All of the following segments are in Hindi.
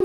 कि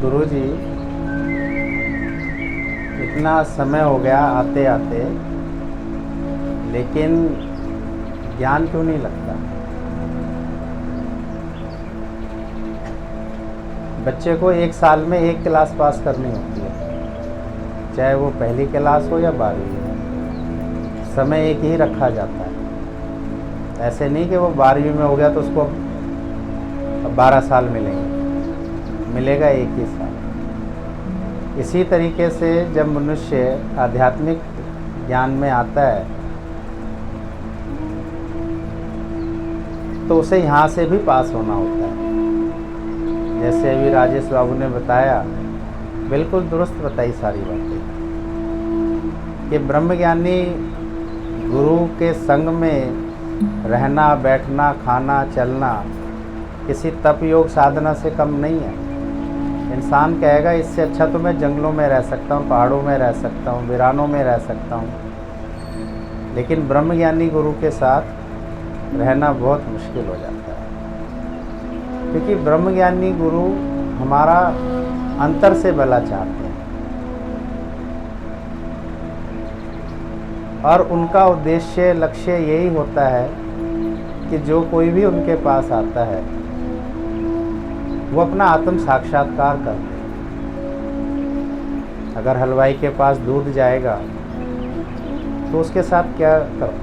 गुरुजी इतना समय हो गया आते आते, लेकिन ज्ञान क्यों नहीं लगता। बच्चे को 1 साल में 1 क्लास पास करनी होती है, चाहे वो पहली क्लास हो या 12वीं। समय एक ही रखा जाता है। ऐसे नहीं कि वो 12वीं में हो गया तो उसको 12 साल मिलेगा 1 ही साल। इसी तरीके से जब मनुष्य आध्यात्मिक ज्ञान में आता है तो उसे यहाँ से भी पास होना होता है। जैसे अभी राजेश बाबू ने बताया, बिल्कुल दुरुस्त बताई सारी बातें, कि ब्रह्मज्ञानी गुरु के संग में रहना, बैठना, खाना, चलना किसी तप योग साधना से कम नहीं है। इंसान कहेगा इससे अच्छा तो मैं जंगलों में रह सकता हूँ, पहाड़ों में रह सकता हूँ, वीरानों में रह सकता हूँ, लेकिन ब्रह्मज्ञानी गुरु के साथ रहना बहुत मुश्किल हो जाता है। क्योंकि ब्रह्मज्ञानी गुरु हमारा अंतर से भला चाहते हैं और उनका उद्देश्य, लक्ष्य यही होता है कि जो कोई भी उनके पास आता है वो अपना आत्म साक्षात्कार कर ले। अगर हलवाई के पास दूध जाएगा तो उसके साथ क्या करता है?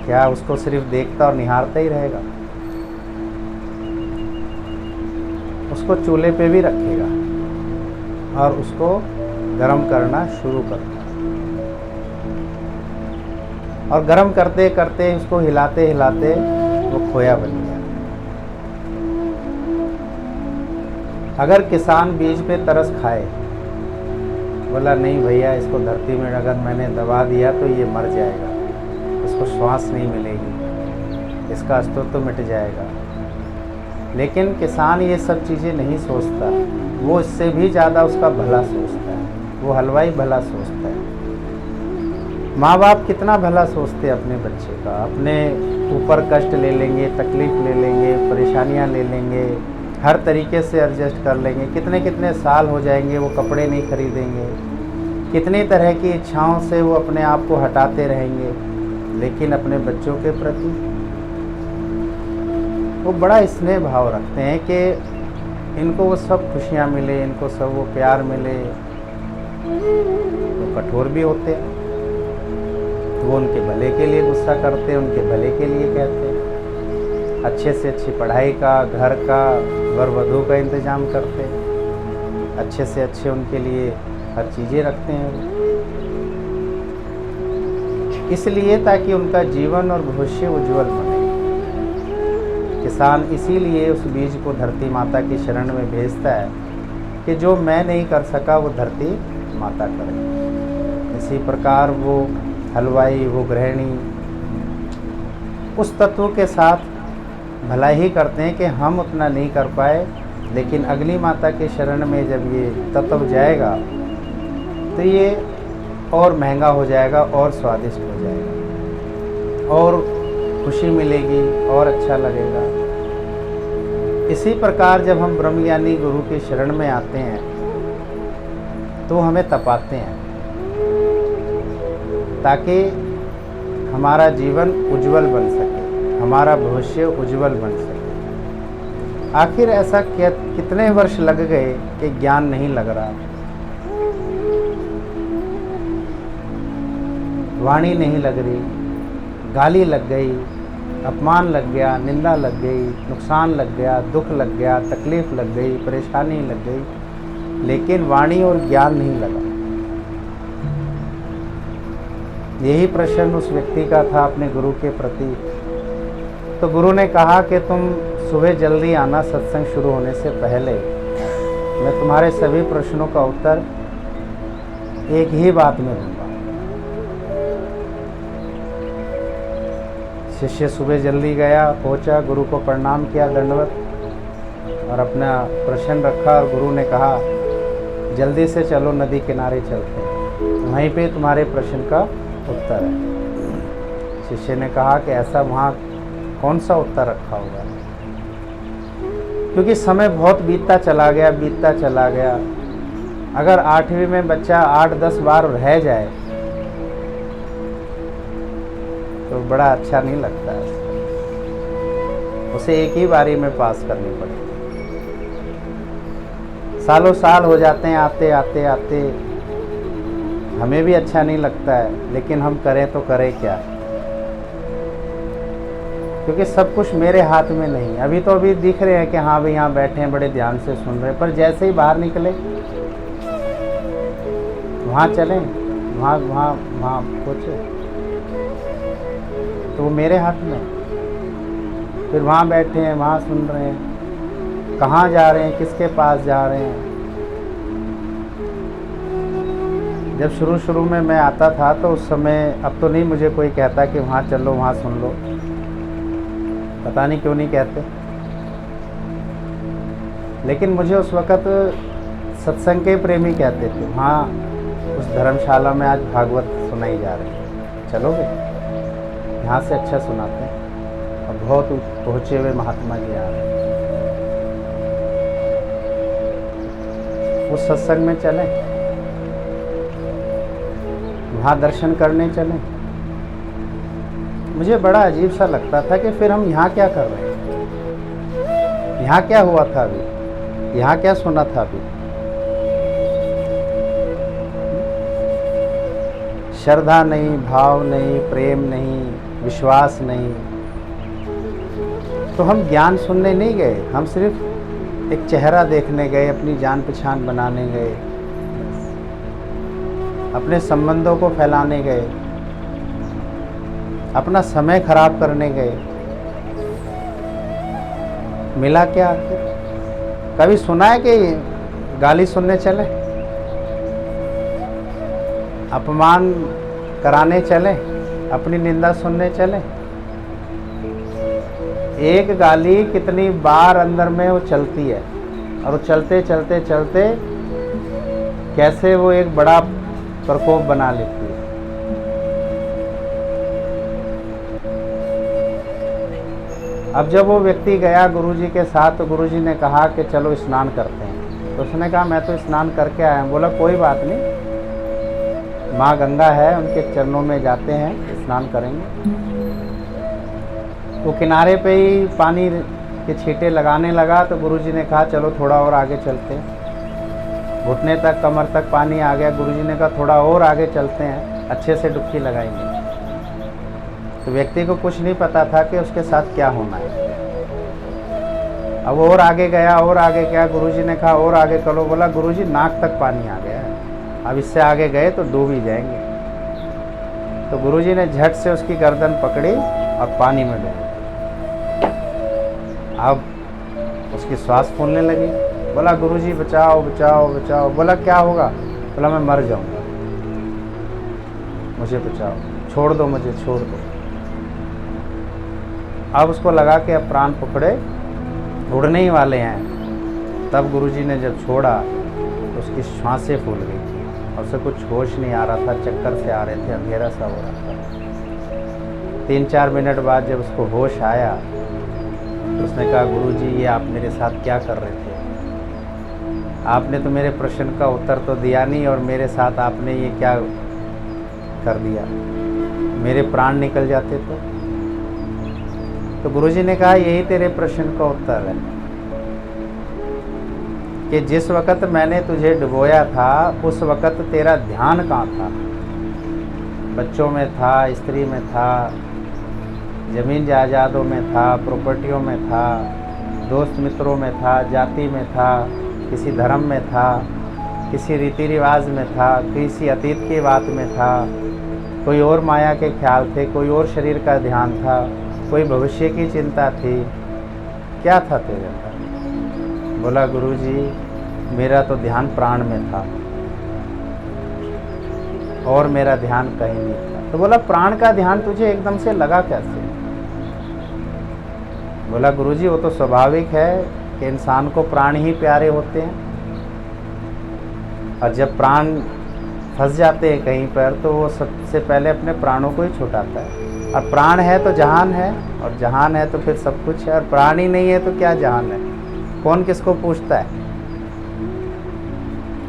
क्या उसको सिर्फ देखता और निहारता ही रहेगा? उसको चूल्हे पे भी रखेगा और उसको गर्म करना शुरू करता है, और गर्म करते करते उसको हिलाते हिलाते वो खोया बन गया। अगर किसान बीज पे तरस खाए, बोला नहीं भैया इसको धरती में अगर मैंने दबा दिया तो ये मर जाएगा, इसको श्वास नहीं मिलेगी, इसका अस्तित्व मिट जाएगा, लेकिन किसान ये सब चीज़ें नहीं सोचता। वो इससे भी ज़्यादा उसका भला सोचता है, वो हलवाई भला सोचता है। माँ बाप कितना भला सोचते हैं अपने बच्चे का। अपने ऊपर कष्ट ले लेंगे, तकलीफ़ ले लेंगे, परेशानियाँ ले लेंगे, हर तरीके से एडजस्ट कर लेंगे। कितने कितने साल हो जाएंगे वो कपड़े नहीं खरीदेंगे, कितनी तरह की इच्छाओं से वो अपने आप को हटाते रहेंगे, लेकिन अपने बच्चों के प्रति वो बड़ा स्नेह भाव रखते हैं कि इनको वो सब खुशियाँ मिले, इनको सब वो प्यार मिले। तो कठोर भी होते हैं, तो वो उनके भले के लिए गुस्सा करते हैं, उनके भले के लिए कहते हैं। अच्छे से अच्छी पढ़ाई का, घर का, वर वधू का इंतज़ाम करते हैं, अच्छे से अच्छे उनके लिए हर चीज़ें रखते हैं वो, इसलिए ताकि उनका जीवन और भविष्य उज्जवल बने। किसान इसीलिए उस बीज को धरती माता की शरण में भेजता है कि जो मैं नहीं कर सका वो धरती माता करे। इसी प्रकार वो हलवाई, वो गृहिणी, उस तत्व के साथ भलाई ही करते हैं कि हम उतना नहीं कर पाए, लेकिन अग्नि माता के शरण में जब ये तत्व जाएगा तो ये और महंगा हो जाएगा और स्वादिष्ट हो जाएगा और खुशी मिलेगी और अच्छा लगेगा। इसी प्रकार जब हम ब्रह्मज्ञानी गुरु के शरण में आते हैं तो हमें तपाते हैं ताकि हमारा जीवन उज्जवल बन सके, हमारा भविष्य उज्जवल बन सके। आखिर ऐसा कितने वर्ष लग गए कि ज्ञान नहीं लग रहा, वाणी नहीं लग रही, गाली लग गई, अपमान लग गया, निंदा लग गई, नुकसान लग गया, दुख लग गया, तकलीफ लग गई, परेशानी लग गई, लेकिन वाणी और ज्ञान नहीं लगा। यही प्रश्न उस व्यक्ति का था अपने गुरु के प्रति। तो गुरु ने कहा कि तुम सुबह जल्दी आना, सत्संग शुरू होने से पहले मैं तुम्हारे सभी प्रश्नों का उत्तर एक ही बात में दूंगा। शिष्य सुबह जल्दी गया, पहुंचा, गुरु को प्रणाम किया, दंडवत, और अपना प्रश्न रखा और गुरु ने कहा जल्दी से चलो, नदी किनारे चलते हैं, वहीं पे तुम्हारे प्रश्न का उत्तर है। शिष्य ने कहा कि ऐसा वहाँ कौन सा उत्तर रखा होगा, क्योंकि समय बहुत बीतता चला गया। अगर 8वीं में बच्चा 8-10 बार रह जाए तो बड़ा अच्छा नहीं लगता है, उसे एक ही बारी में पास करनी पड़ेगी। सालों साल हो जाते हैं आते आते, हमें भी अच्छा नहीं लगता है, लेकिन हम करें तो करें क्या, क्योंकि सब कुछ मेरे हाथ में नहीं। अभी तो अभी दिख रहे हैं कि हाँ भाई यहाँ बैठे हैं, बड़े ध्यान से सुन रहे हैं, पर जैसे ही बाहर निकले, वहाँ चलें, वहाँ पहुँचे, तो वो मेरे हाथ में। फिर वहाँ बैठे हैं, वहाँ सुन रहे हैं, कहाँ जा रहे हैं, किसके पास जा रहे हैं। जब शुरू में मैं आता था तो उस समय, अब तो नहीं मुझे कोई कहता कि वहाँ चलो, वहाँ सुन लो, पता नहीं क्यों नहीं कहते, लेकिन मुझे उस वक़्त सत्संग के प्रेमी कहते थे, वहाँ उस धर्मशाला में आज भागवत सुनाई जा रही है, चलोगे, यहाँ से अच्छा सुनाते हैं, और बहुत पहुँचे हुए महात्मा जी आ रहे हैं, उस सत्संग में चलें, वहाँ दर्शन करने चलें। मुझे बड़ा अजीब सा लगता था कि फिर हम यहाँ क्या कर रहे हैं, यहाँ क्या हुआ था अभी, यहाँ क्या सुना था अभी। श्रद्धा नहीं, भाव नहीं, प्रेम नहीं, विश्वास नहीं, तो हम ज्ञान सुनने नहीं गए, हम सिर्फ एक चेहरा देखने गए, अपनी जान पहचान बनाने गए, अपने संबंधों को फैलाने गए, अपना समय खराब करने गए। मिला क्या? कभी सुना है कि गाली सुनने चले, अपमान कराने चले, अपनी निंदा सुनने चले? एक गाली कितनी बार अंदर में वो चलती है, और वो चलते चलते चलते कैसे वो एक बड़ा प्रकोप बना लेती है। अब जब वो व्यक्ति गया गुरुजी के साथ, तो गुरुजी ने कहा कि चलो स्नान करते हैं। तो उसने कहा मैं तो स्नान करके आया हूँ। बोला कोई बात नहीं, माँ गंगा है, उनके चरणों में जाते हैं, स्नान करेंगे। वो किनारे पे ही पानी के छींटे लगाने लगा, तो गुरुजी ने कहा चलो थोड़ा और आगे चलते हैं। घुटने तक, कमर तक पानी आ गया। गुरुजी ने कहा थोड़ा और आगे चलते हैं, अच्छे से डुबकी लगाएंगे। तो व्यक्ति को कुछ नहीं पता था कि उसके साथ क्या होना है। अब और आगे गया, और आगे गया। गुरुजी ने कहा और आगे चलो। बोला गुरुजी नाक तक पानी आ गया है, अब इससे आगे गए तो डूब ही जाएंगे। तो गुरुजी ने झट से उसकी गर्दन पकड़ी और पानी में डूबी। अब उसकी सांस फूलने लगी। बोला गुरुजी बचाओ बचाओ बचाओ। बोला क्या होगा? बोला मैं मर जाऊंगा, मुझे बचाओ, छोड़ दो मुझे, छोड़ दो। अब उसको लगा कि अब प्राण पकड़े उड़ने ही वाले हैं। तब गुरुजी ने जब छोड़ा तो उसकी श्वासें फूल गई थी और उसे कुछ होश नहीं आ रहा था, चक्कर से आ रहे थे, अंधेरा सा हो रहा था। 3-4 मिनट बाद जब उसको होश आया तो उसने कहा, गुरुजी ये आप मेरे साथ क्या कर रहे थे? आपने तो मेरे प्रश्न का उत्तर तो दिया नहीं और मेरे साथ आपने ये क्या कर दिया? मेरे प्राण निकल जाते तो गुरुजी ने कहा, यही तेरे प्रश्न का उत्तर है कि जिस वक़्त मैंने तुझे डुबोया था उस वक़्त तेरा ध्यान कहाँ था? बच्चों में था, स्त्री में था, ज़मीन जायदादों में था, प्रॉपर्टियों में था, दोस्त मित्रों में था, जाति में था, किसी धर्म में था, किसी रीति रिवाज में था, किसी अतीत की बात में था, कोई और माया के ख्याल थे, कोई और शरीर का ध्यान था, कोई भविष्य की चिंता थी। क्या था तेरे अंदर? बोला, गुरुजी मेरा तो ध्यान प्राण में था और मेरा ध्यान कहीं नहीं था। तो बोला, प्राण का ध्यान तुझे एकदम से लगा कैसे? बोला, गुरुजी वो तो स्वाभाविक है कि इंसान को प्राण ही प्यारे होते हैं और जब प्राण फंस जाते हैं कहीं पर तो वो सबसे पहले अपने प्राणों को ही छुटाता है। और प्राण है तो जहान है और जहान है तो फिर सब कुछ है, और प्राण ही नहीं है तो क्या जहान है? कौन किसको पूछता है?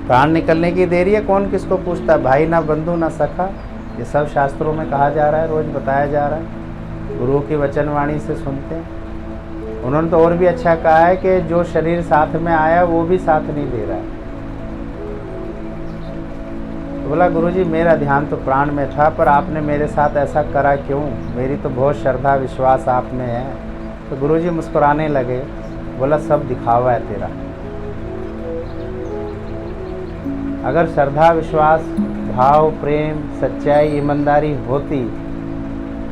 प्राण निकलने की देरी है, कौन किसको पूछता है? भाई ना बंधु ना सखा, ये सब शास्त्रों में कहा जा रहा है, रोज़ बताया जा रहा है, गुरुओं की वचनवाणी से सुनते हैं। उन्होंने तो और भी अच्छा कहा है कि जो शरीर साथ में आया वो भी साथ नहीं दे रहा है। तो बोला, गुरुजी मेरा ध्यान तो प्राण में था, पर आपने मेरे साथ ऐसा करा क्यों? मेरी तो बहुत श्रद्धा विश्वास आप में है। तो गुरुजी मुस्कुराने लगे। बोला, सब दिखावा है तेरा। अगर श्रद्धा विश्वास भाव प्रेम सच्चाई ईमानदारी होती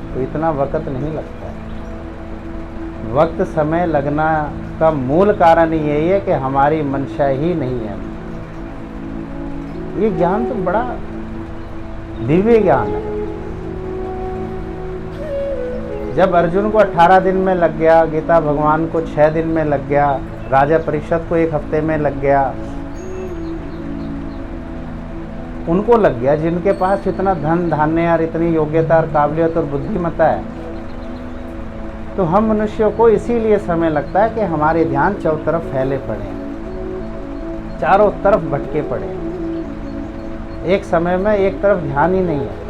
तो इतना वक्त नहीं लगता है। वक्त समय लगना का मूल कारण यही है कि हमारी मंशा ही नहीं है। ये ज्ञान तो बड़ा दिव्य ज्ञान है। जब अर्जुन को 18 दिन में लग गया, गीता भगवान को 6 दिन में लग गया, राजा परीक्षित को 1 हफ्ते में लग गया, उनको लग गया जिनके पास इतना धन धान्य और इतनी योग्यता और काबिलियत और बुद्धिमत्ता है। तो हम मनुष्यों को इसीलिए समय लगता है कि हमारे ध्यान चारों तरफ फैले पड़े हैं, चारों तरफ भटके पड़े हैं, एक समय में एक तरफ ध्यान ही नहीं है।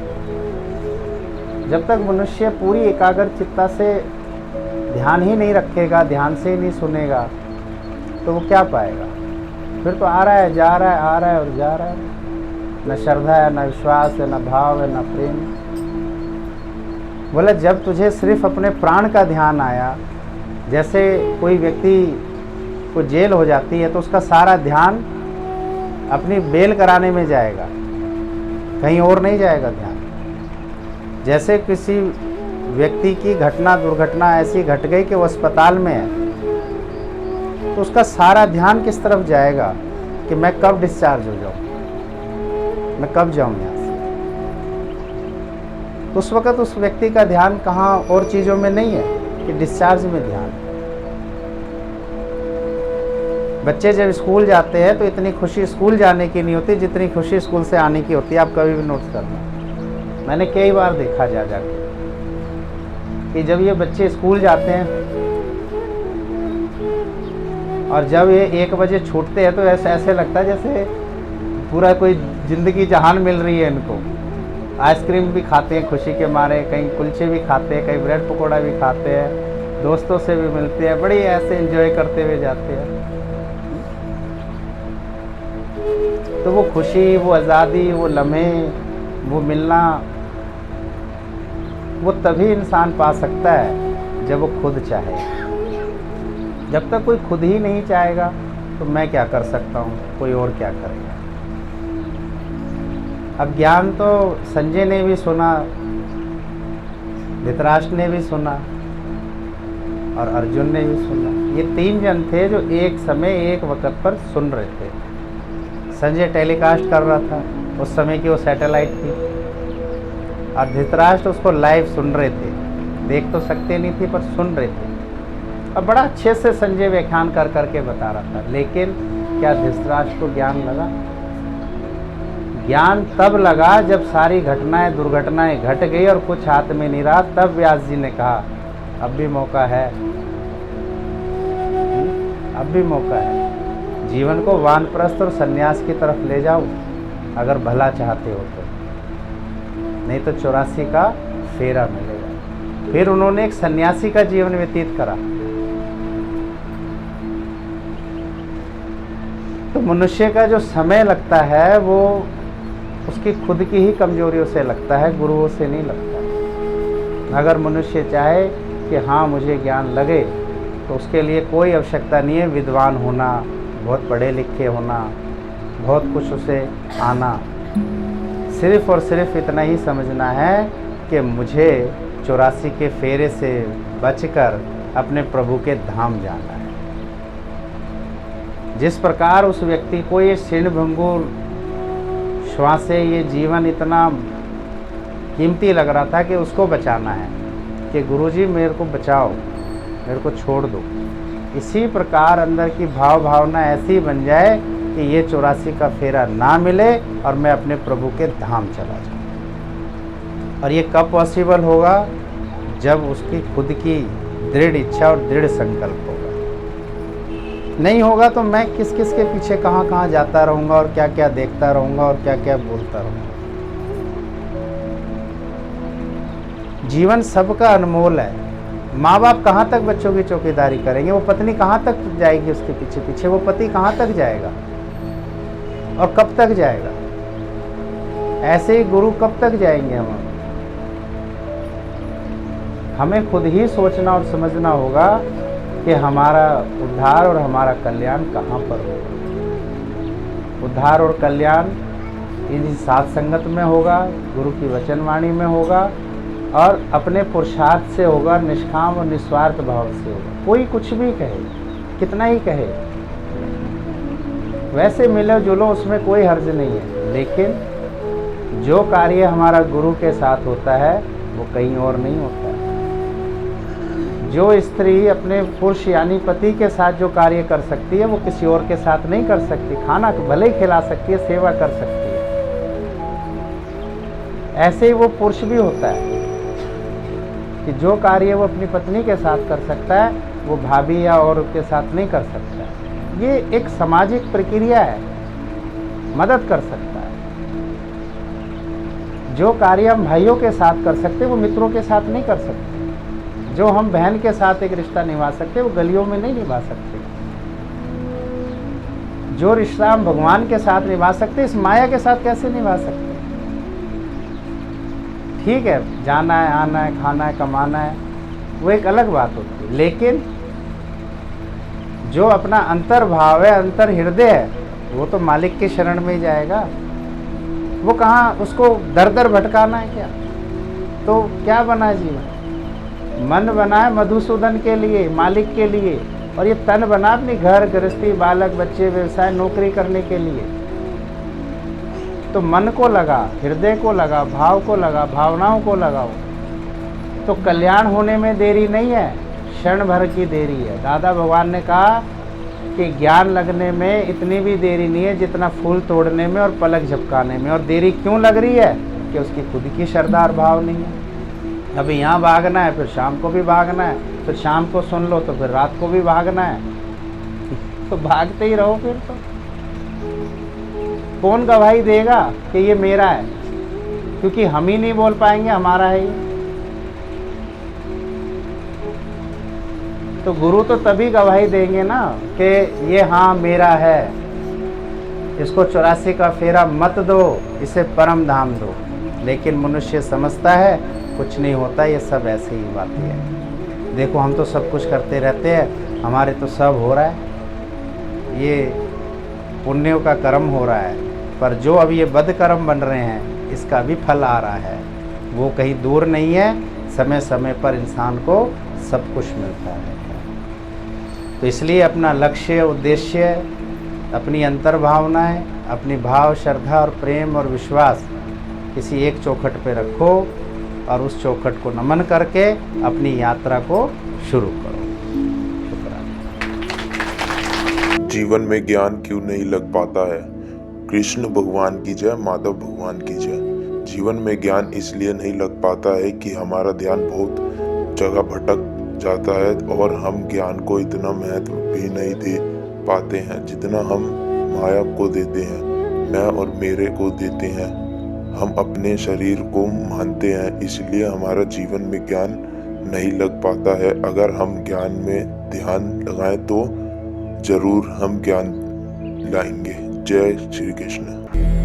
जब तक मनुष्य पूरी एकाग्र चित्ता से ध्यान ही नहीं रखेगा, ध्यान से ही नहीं सुनेगा, तो वो क्या पाएगा? फिर तो आ रहा है जा रहा है, आ रहा है और जा रहा है। न श्रद्धा है, न विश्वास है, न भाव है, न प्रेम। बोला, जब तुझे सिर्फ अपने प्राण का ध्यान आया, जैसे कोई व्यक्ति को जेल हो जाती है तो उसका सारा ध्यान अपनी बेल कराने में जाएगा, कहीं और नहीं जाएगा ध्यान। जैसे किसी व्यक्ति की दुर्घटना ऐसी घट गई कि वो अस्पताल में है, तो उसका सारा ध्यान किस तरफ जाएगा कि मैं कब डिस्चार्ज हो जाऊँ, मैं कब जाऊँ यहाँ से। तो उस वक़्त उस व्यक्ति का ध्यान कहाँ और चीज़ों में नहीं है कि डिस्चार्ज में ध्यान। बच्चे जब स्कूल जाते हैं तो इतनी खुशी स्कूल जाने की नहीं होती जितनी खुशी स्कूल से आने की होती है। आप कभी भी नोट करना, मैंने कई बार देखा जा जाके कि जब ये बच्चे स्कूल जाते हैं और जब ये 1 बजे छूटते हैं तो ऐसे लगता है जैसे पूरा कोई ज़िंदगी जहान मिल रही है इनको। आइसक्रीम भी खाते हैं खुशी के मारे, कहीं कुलचे भी खाते हैं, कहीं ब्रेड पकौड़ा भी खाते हैं, दोस्तों से भी मिलते हैं, बड़ी ऐसे एंजॉय करते हुए जाते हैं। तो वो खुशी, वो आज़ादी, वो लम्हे, वो मिलना, वो तभी इंसान पा सकता है जब वो खुद चाहे। जब तक कोई खुद ही नहीं चाहेगा तो मैं क्या कर सकता हूँ, कोई और क्या करेगा। अब ज्ञान तो संजय ने भी सुना, धृतराष्ट्र ने भी सुना और अर्जुन ने भी सुना। ये 3 जन थे जो एक समय एक वक्त पर सुन रहे थे। संजय टेलीकास्ट कर रहा था, उस समय की वो सैटेलाइट थी, और धृतराष्ट्र उसको लाइव सुन रहे थे। देख तो सकते नहीं थे पर सुन रहे थे। और बड़ा अच्छे से संजय व्याख्यान कर करके बता रहा था। लेकिन क्या धृतराष्ट्र को ज्ञान लगा? ज्ञान तब लगा जब सारी घटनाएं दुर्घटनाएं घट गई और कुछ हाथ में नहीं रहा। तब व्यास जी ने कहा अब भी मौका है, अब भी मौका है। जीवन को वानप्रस्थ और सन्यास की तरफ ले जाओ अगर भला चाहते हो तो, नहीं तो 84 का फेरा मिलेगा। फिर उन्होंने एक सन्यासी का जीवन व्यतीत करा। तो मनुष्य का जो समय लगता है वो उसकी खुद की ही कमजोरियों से लगता है, गुरुओं से नहीं लगता। अगर मनुष्य चाहे कि हाँ मुझे ज्ञान लगे तो उसके लिए कोई आवश्यकता नहीं है विद्वान होना, बहुत पढ़े लिखे होना, बहुत कुछ उसे आना। सिर्फ और सिर्फ इतना ही समझना है कि मुझे 84 के फेरे से बचकर अपने प्रभु के धाम जाना है। जिस प्रकार उस व्यक्ति को ये क्षीणभंगुर श्वास से ये जीवन इतना कीमती लग रहा था कि उसको बचाना है, कि गुरुजी मेरे को बचाओ, मेरे को छोड़ दो। इसी प्रकार अंदर की भावना ऐसी बन जाए कि ये 84 का फेरा ना मिले और मैं अपने प्रभु के धाम चला जाऊँ। और ये कब पॉसिबल होगा? जब उसकी खुद की दृढ़ इच्छा और दृढ़ संकल्प होगा। नहीं होगा तो मैं किस किस के पीछे कहाँ कहाँ जाता रहूँगा और क्या क्या देखता रहूँगा और क्या क्या बोलता रहूँगा। जीवन सबका अनमोल है। माँ बाप कहाँ तक बच्चों की चौकीदारी करेंगे? वो पत्नी कहाँ तक जाएगी उसके पीछे पीछे? वो पति कहाँ तक जाएगा और कब तक जाएगा? ऐसे ही गुरु कब तक जाएंगे? हमें खुद ही सोचना और समझना होगा कि हमारा उद्धार और हमारा कल्याण कहाँ पर होगा। उद्धार और कल्याण इसी साथ संगत में होगा, गुरु की वचनवाणी में होगा और अपने पुरुषार्थ से होगा, निष्काम और निस्वार्थ भाव से होगा। कोई कुछ भी कहे, कितना ही कहे, वैसे मिलो जुलो उसमें कोई हर्ज नहीं है। लेकिन जो कार्य हमारा गुरु के साथ होता है वो कहीं और नहीं होता है। जो स्त्री अपने पुरुष यानी पति के साथ जो कार्य कर सकती है वो किसी और के साथ नहीं कर सकती। खाना भले ही खिला सकती है, सेवा कर सकती है। ऐसे ही वो पुरुष भी होता है कि जो कार्य वो अपनी पत्नी के साथ कर सकता है वो भाभी या और के साथ नहीं कर सकता। ये एक सामाजिक प्रक्रिया है, मदद कर सकता है। जो कार्य हम भाइयों के साथ कर सकते वो मित्रों के साथ नहीं कर सकते। जो हम बहन के साथ एक रिश्ता निभा सकते वो गलियों में नहीं निभा सकते। जो रिश्ता हम भगवान के साथ निभा सकते इस माया के साथ कैसे निभा सकते? ठीक है, जाना है, आना है, खाना है, कमाना है, वो एक अलग बात होती है। लेकिन जो अपना अंतर भाव है, अंतर हृदय है, वो तो मालिक के शरण में ही जाएगा। वो कहाँ उसको दर दर भटकाना है क्या? तो क्या बना जीवन? मन बना है मधुसूदन के लिए, मालिक के लिए, और ये तन बना अपनी घर गृहस्थी, बालक बच्चे, व्यवसाय, नौकरी करने के लिए। तो मन को लगा, हृदय को लगा, भाव को लगा, भावनाओं को लगाओ तो कल्याण होने में देरी नहीं है, क्षण भर की देरी है। दादा भगवान ने कहा कि ज्ञान लगने में इतनी भी देरी नहीं है जितना फूल तोड़ने में और पलक झपकाने में। और देरी क्यों लग रही है? कि उसकी खुद की श्रद्धा और भाव नहीं है। अभी यहाँ भागना है, फिर शाम को भी भागना है, फिर शाम को सुन लो तो फिर रात को भी भागना है। तो भागते ही रहो। फिर तो कौन गवाही देगा कि ये मेरा है? क्योंकि हम ही नहीं बोल पाएंगे हमारा है ये। तो गुरु तो तभी गवाही देंगे ना कि ये हाँ मेरा है, इसको 84 का फेरा मत दो, इसे परम धाम दो। लेकिन मनुष्य समझता है कुछ नहीं होता, ये सब ऐसे ही बातें हैं। देखो हम तो सब कुछ करते रहते हैं, हमारे तो सब हो रहा है, ये पुण्यों का कर्म हो रहा है। पर जो अब ये बद कर्म बन रहे हैं इसका भी फल आ रहा है, वो कहीं दूर नहीं है। समय समय पर इंसान को सब कुछ मिलता है। तो इसलिए अपना लक्ष्य, उद्देश्य, अपनी अंतर्भावनाएं, अपनी भाव, श्रद्धा और प्रेम और विश्वास किसी एक चौखट पे रखो और उस चौखट को नमन करके अपनी यात्रा को शुरू करो। शुक्राना। जीवन में ज्ञान क्यों नहीं लग पाता है? कृष्ण भगवान की जय, माधव भगवान की जय। जीवन में ज्ञान इसलिए नहीं लग पाता है कि हमारा ध्यान बहुत जगह भटक जाता है और हम ज्ञान को इतना महत्व भी नहीं दे पाते हैं जितना हम माया को देते हैं, मैं और मेरे को देते हैं। हम अपने शरीर को मानते हैं, इसलिए हमारा जीवन में ज्ञान नहीं लग पाता है। अगर हम ज्ञान में ध्यान लगाएं तो जरूर हम ज्ञान लाएंगे। जय श्री कृष्ण।